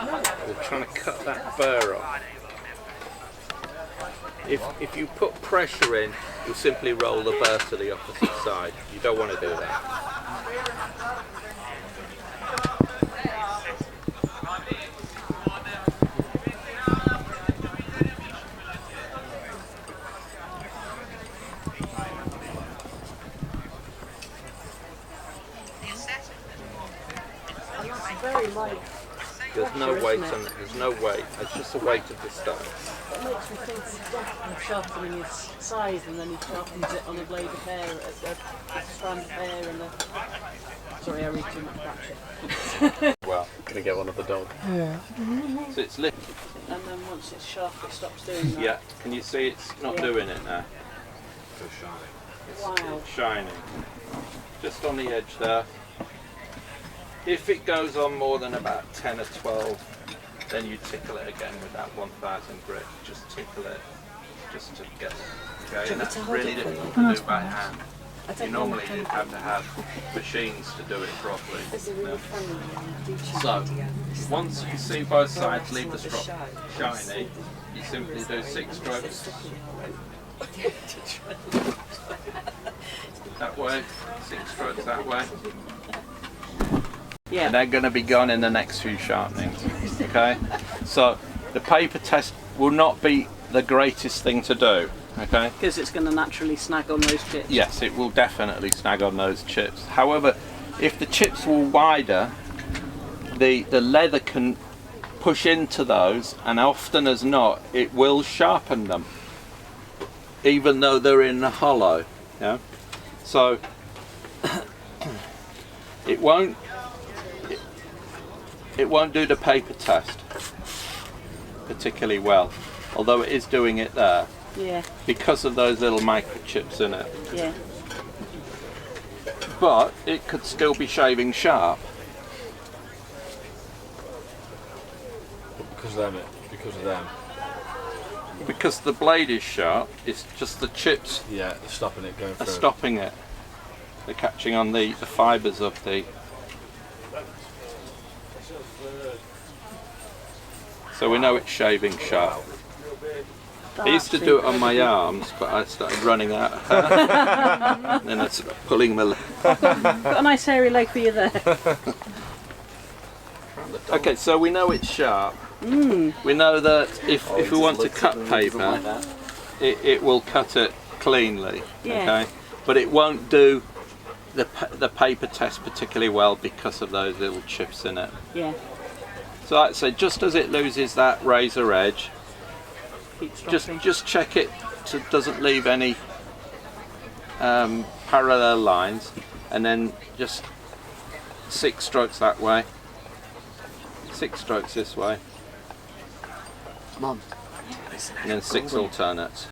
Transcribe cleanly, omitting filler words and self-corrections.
We're trying to cut that burr off. If you put pressure in, you'll simply roll the burr to the opposite side. You don't want to do that. Very light. There's no weight on it. There's no weight. It's just the weight of the stone. It makes me think of sharpening his size, and then he sharpens it on a blade of hair, a strand of hair, and a. Sorry, I read too much about it. Well, gonna get one of the dog. Yeah. so it's lit. And then once it's sharp, it stops doing that. Yeah. Can you see it's not doing it now? Wow. It's shining. Just on the edge there. If it goes on more than about 10 or 12, then you tickle it again with that 1000 grit. Just tickle it, just to get it going. And that's really difficult to do by hand. You normally have to have machines to do it properly. So, once you see both sides leave the strop shiny, you simply do 6 strokes. That way, 6 strokes that way. Yeah. And they're going to be gone in the next few sharpenings. Okay? So the paper test will not be the greatest thing to do. Okay? Because it's going to naturally snag on those chips. Yes, it will definitely snag on those chips. However, if the chips were wider, the leather can push into those, and often as not, it will sharpen them, even though they're in the hollow. Yeah. So it won't do the paper test particularly well, although it is doing it there. Yeah. Because of those little microchips in it. Yeah. But it could still be shaving sharp. Because of them. Because of them. Because the blade is sharp, it's just the chips Yeah, they're stopping it going are through. stopping it. They're catching on the fibres of the... So we know it's shaving sharp. I used to do it on my arms, but I started running out of hair. Then I started pulling my leg. Got a nice hairy leg for you there. Okay, so we know it's sharp. We know that if we want to cut paper, it will cut it cleanly. Yeah. Okay, but it won't do the paper test particularly well because of those little chips in it. Yeah. So like I say, just as it loses that razor edge, Keep stropping. just check it so it doesn't leave any parallel lines, and then just 6 strokes that way, 6 strokes this way, Come on. and then 6 alternates.